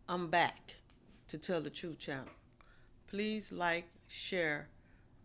I'm back to Tell the Truth channel. Please like, share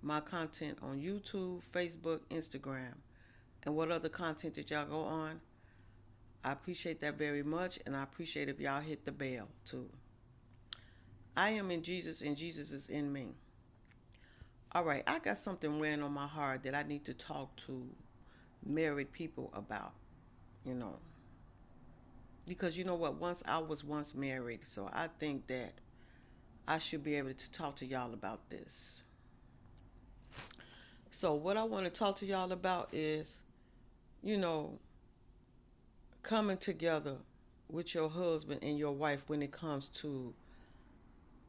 my content on YouTube, Facebook, Instagram, and what other content that y'all go on. I appreciate that very much, and I appreciate if y'all hit the bell too. I am in Jesus, and Jesus is in me. All right, I got something weighing on my heart that I need to talk to married people about, you know. Because you know what? Once married, so I think that I should be able to talk to y'all about this. So, what I want to talk to y'all about is, you know, coming together with your husband and your wife when it comes to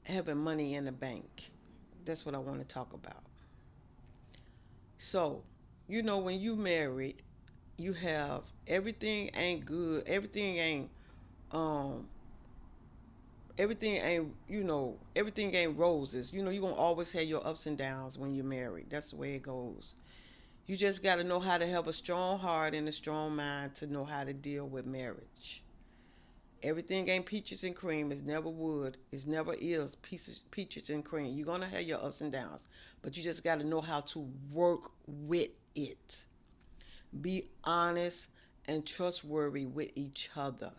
having money in the bank. That's what I want to talk about. So, when you married, you have everything ain't good. Um everything ain't roses. You're gonna always have your ups and downs when you're married. That's the way it goes. You just got to know how to have a strong heart and a strong mind to know how to deal with marriage. Everything ain't peaches and cream. It's never would. It's never is peaches and cream. You're going to have your ups and downs, but you just got to know how to work with it. Be honest and trustworthy with each other.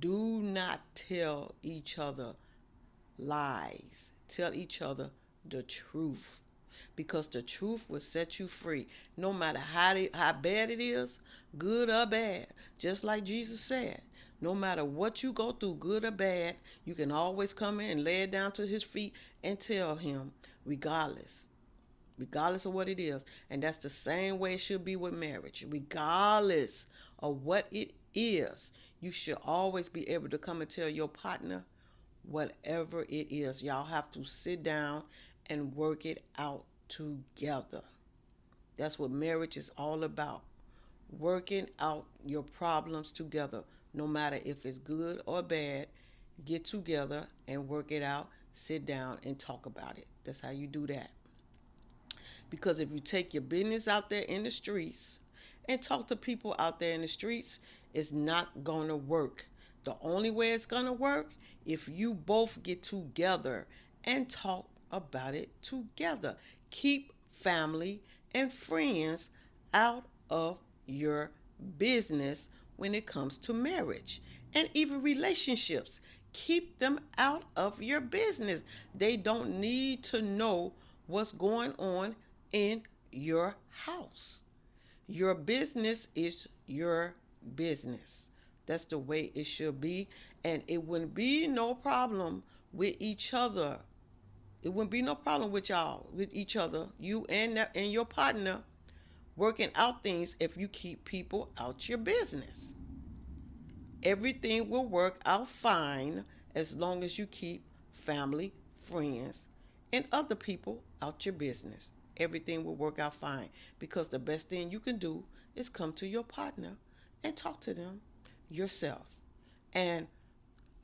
Do not tell each other lies. Tell each other the truth, because the truth will set you free no matter how bad it is, good or bad. Just like Jesus said, no matter what you go through, good or bad, you can always come in and lay it down to his feet and tell him, regardless of what it is. And that's the same way it should be with marriage. Regardless of what it is, you should always be able to come and tell your partner whatever it is. Y'all have to sit down and work it out together. That's what marriage is all about. Working out your problems together, no matter if it's good or bad. Get together and work it out. Sit down and talk about it. That's how you do that. Because if you take your business out there in the streets and talk to people out there in the streets, it's not going to work. The only way it's going to work if you both get together and talk about it together. Keep family and friends out of your business when it comes to marriage and even relationships. Keep them out of your business. They don't need to know what's going on in your house. Your business is your business. That's the way it should be. And it wouldn't be no problem with each other. It wouldn't be no problem with y'all, with each other, you and your partner, working out things if you keep people out your business. Everything will work out fine as long as you keep family, friends, and other people out your business. Everything will work out fine, because the best thing you can do is come to your partner and talk to them yourself and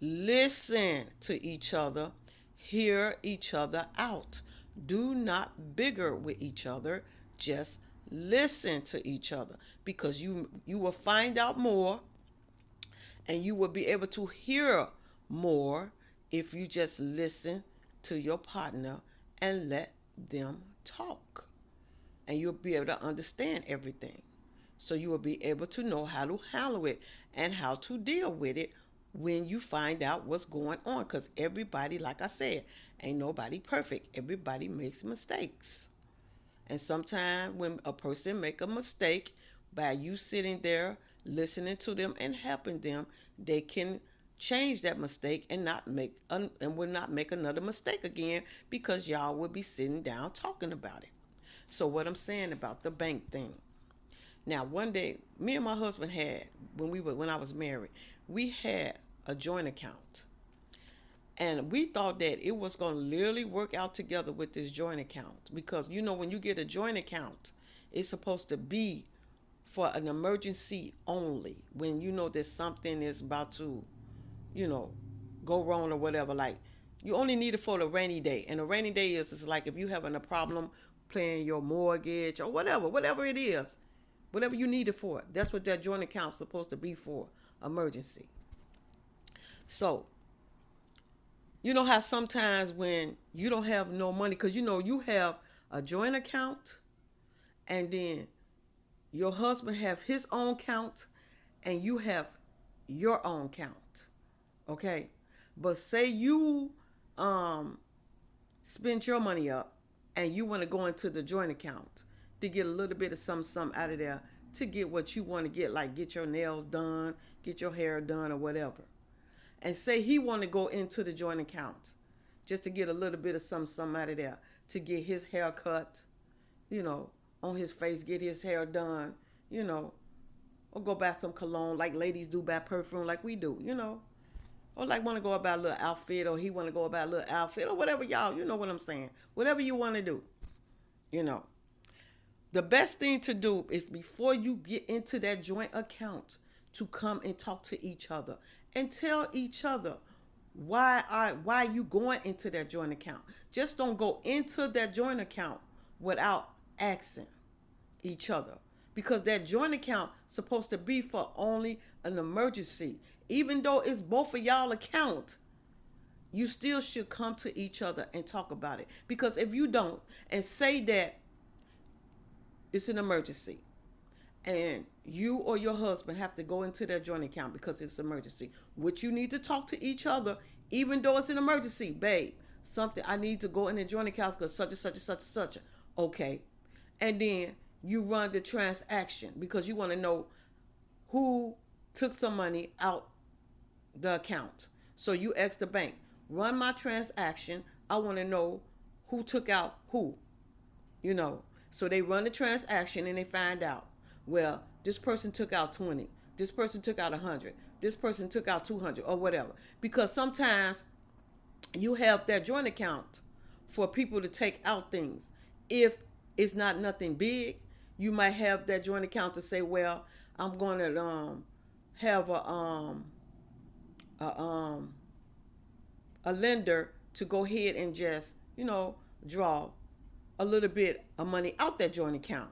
listen to each other, hear each other out. Do not bigger with each other. Just listen to each other, because you will find out more and you will be able to hear more if you just listen to your partner and let them talk. And you'll be able to understand everything. So you will be able to know how to handle it and how to deal with it when you find out what's going on. Because everybody, like I said, ain't nobody perfect. Everybody makes mistakes. And sometimes when a person make a mistake, by you sitting there listening to them and helping them, they can change that mistake and will not make another mistake again, because y'all will be sitting down talking about it. So what I'm saying about the bank thing. Now, one day, me and my husband had, when I was married, we had a joint account. And we thought that it was going to literally work out together with this joint account, because when you get a joint account, it's supposed to be for an emergency only, when you know that something is about to, you know, go wrong or whatever. Like, you only need it for the rainy day. And a rainy day is like if you having a problem paying your mortgage or whatever it is, whatever you need it for. That's what that joint account's supposed to be for, emergency. So You know how sometimes when you don't have no money, because you know you have a joint account, and then your husband have his own account, and you have your own account. Okay, but say you um spend your money up, and you want to go into the joint account to get a little bit of some out of there to get what you want to get, like get your nails done, get your hair done, or whatever. And say he want to go into the joint account just to get a little bit of some out of there to get his hair cut, you know, on his face, get his hair done, you know, or go buy some cologne like ladies do, buy perfume like we do, you know, or like want to go about a little outfit, or he want to go about a little outfit, or whatever, y'all, you know what I'm saying, whatever you want to do, you know. The best thing to do is before you get into that joint account to come and talk to each other and tell each other why you going into that joint account. Just don't go into that joint account without asking each other, because that joint account supposed to be for only an emergency. Even though it's both of y'all account, you still should come to each other and talk about it. Because if you don't, and say that it's an emergency, and you or your husband have to go into their joint account because it's an emergency, which you need to talk to each other, even though it's an emergency. Babe, something, I need to go in the joint account because such and such and such and such. Okay. And then you run the transaction because you want to know who took some money out the account. So you ask the bank, run my transaction. I want to know who took out who, you know. So they run the transaction and they find out, well, this person took out 20. This person took out 100. This person took out 200 or whatever. Because sometimes you have that joint account for people to take out things. If it's not nothing big, you might have that joint account to say, well, I'm going to have a a lender to go ahead and just, you know, draw a little bit of money out that joint account.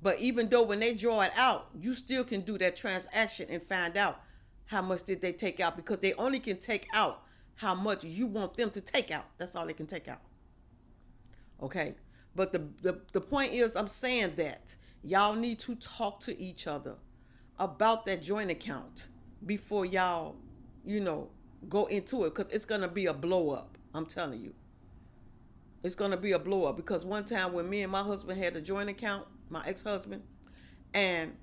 But even though when they draw it out, you still can do that transaction and find out how much did they take out, because they only can take out how much you want them to take out. That's all they can take out. Okay. But the point is, I'm saying that y'all need to talk to each other about that joint account before y'all, you know, go into it, because it's going to be a blow up. I'm telling you. It's going to be a blow up, because one time when me and my husband had a joint account, my ex-husband, and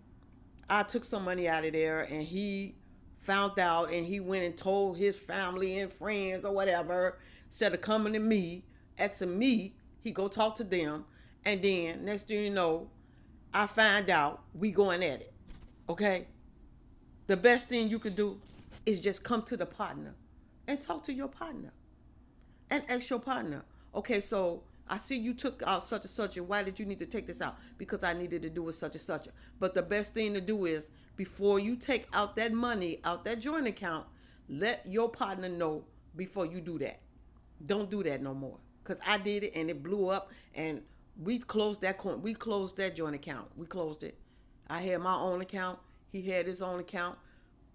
I took some money out of there, and he found out, and he went and told his family and friends or whatever, instead of coming to me, asking me, he go talk to them, and then next thing you know, I find out we going at it. Okay? The best thing you could do is just come to the partner and talk to your partner and ask your partner, okay, so I see you took out such and such, and why did you need to take this out? Because I needed to do it such and such. But the best thing to do is, before you take out that money out that joint account, let your partner know before you do that. Don't do that no more. Because I did it and it blew up, and we closed that joint account. We closed it. I had my own account. He had his own account.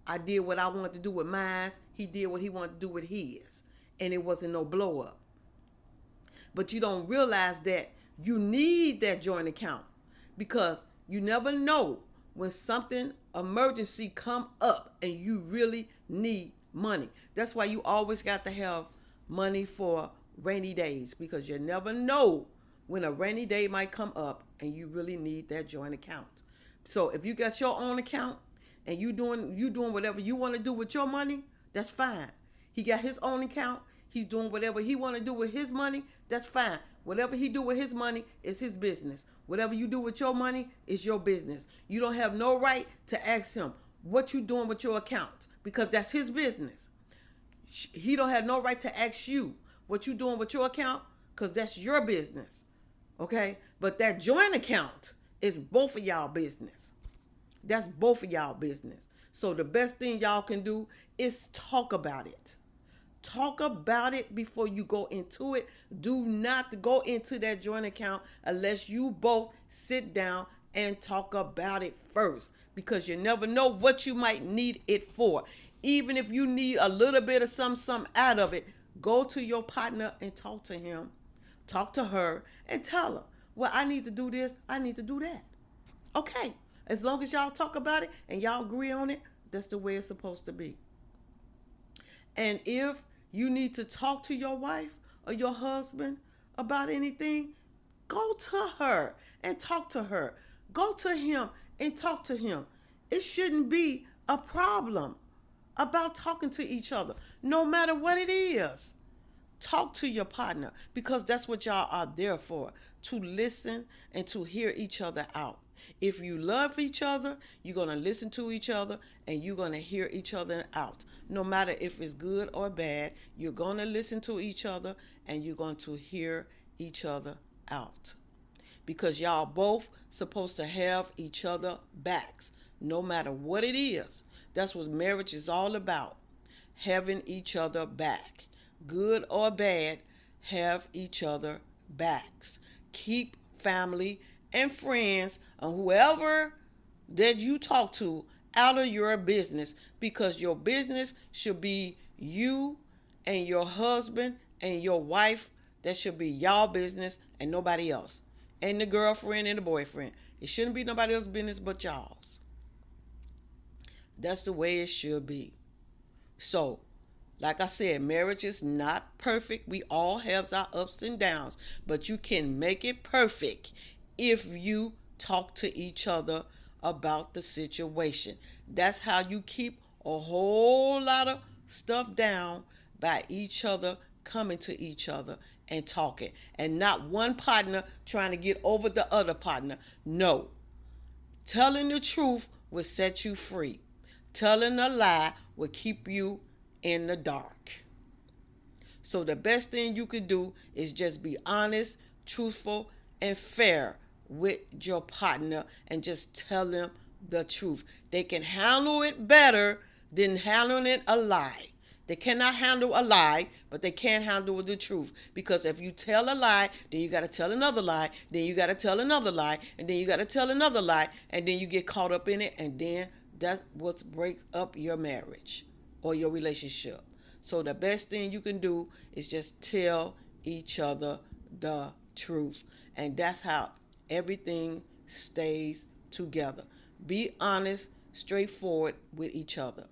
I did what I wanted to do with mine. He did what he wanted to do with his. And it wasn't no blow up. But you don't realize that you need that joint account, because you never know when something emergency come up and you really need money. That's why you always got to have money for rainy days, because you never know when a rainy day might come up and you really need that joint account. So if you got your own account and you doing whatever you want to do with your money, that's fine. He got his own account. He's doing whatever he want to do with his money. That's fine. Whatever he do with his money is his business. Whatever you do with your money is your business. You don't have no right to ask him what you doing with your account, because that's his business. He don't have no right to ask you what you doing with your account, because that's your business. Okay? But that joint account is both of y'all business. That's both of y'all business. So the best thing y'all can do is talk about it. Talk about it before you go into it. Do not go into that joint account unless you both sit down and talk about it first, because you never know what you might need it for. Even if you need a little bit of some out of it, Go to your partner and talk to him, talk to her, and tell her, well, I need to do this, I need to do that. Okay. As long as y'all talk about it and y'all agree on it, that's the way it's supposed to be. And if you need to talk to your wife or your husband about anything, go to her and talk to her. Go to him and talk to him. It shouldn't be a problem about talking to each other, no matter what it is. Talk to your partner because that's what y'all are there for, to listen and to hear each other out. If you love each other, you're going to listen to each other and you're going to hear each other out. No matter if it's good or bad, you're going to listen to each other and you're going to hear each other out. Because y'all both supposed to have each other backs, no matter what it is. That's what marriage is all about. Having each other back. Good or bad, have each other backs. Keep family and friends and whoever that you talk to out of your business, because your business should be you and your husband and your wife. That should be y'all business and nobody else. And the girlfriend and the boyfriend. It shouldn't be nobody else's business but y'all's. That's the way it should be. So, like I said, marriage is not perfect. We all have our ups and downs, but you can make it perfect if you talk to each other about the situation. That's how you keep a whole lot of stuff down, by each other coming to each other and talking, and not one partner trying to get over the other partner. No. Telling the truth will set you free. Telling a lie will keep you in the dark. So the best thing you can do is just be honest, truthful, and fair with your partner and just tell them the truth. They can handle it better than handling a lie. They cannot handle a lie, but they can handle the truth. Because if you tell a lie, then you got to tell another lie, then you got to tell another lie, and then you got to tell another lie, and then you get caught up in it, and then that's what breaks up your marriage or your relationship. So the best thing you can do is just tell each other the truth. And that's how everything stays together. Be honest, straightforward with each other.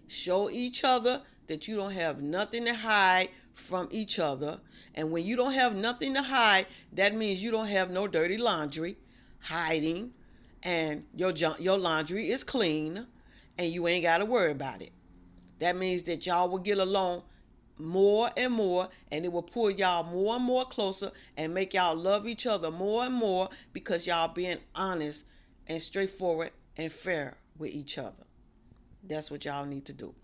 Show each other that you don't have nothing to hide from each other. And when you don't have nothing to hide, that means you don't have no dirty laundry hiding, and your laundry is clean and you ain't got to worry about it. That means that y'all will get along more and more, and it will pull y'all more and more closer and make y'all love each other more and more, because y'all being honest and straightforward and fair with each other. That's what y'all need to do.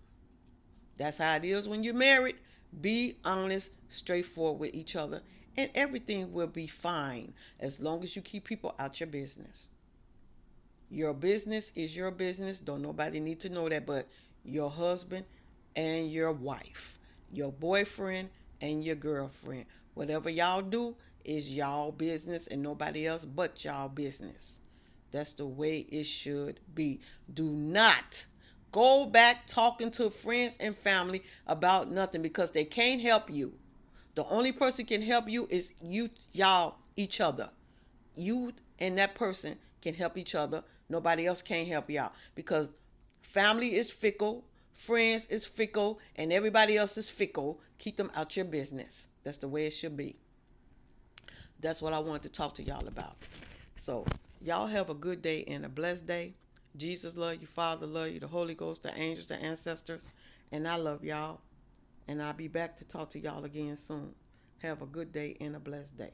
That's how it is when you're married. Be honest, straightforward with each other, and everything will be fine as long as you keep people out your business. Your business is your business. Don't nobody need to know that but your husband and your wife, your boyfriend and your girlfriend. Whatever y'all do is y'all business and nobody else but y'all business. That's the way it should be. Do not go back talking to friends and family about nothing, because they can't help you. The only person can help you is you, y'all, each other. You and that person can help each other. Nobody else can't help you out, because family is fickle, friends is fickle, and everybody else is fickle. Keep them out your business. That's the way it should be. That's what I wanted to talk to y'all about. So y'all have a good day and a blessed day. Jesus love you, Father love you, the Holy Ghost, the angels, the ancestors, and I love y'all. And I'll be back to talk to y'all again soon. Have a good day and a blessed day.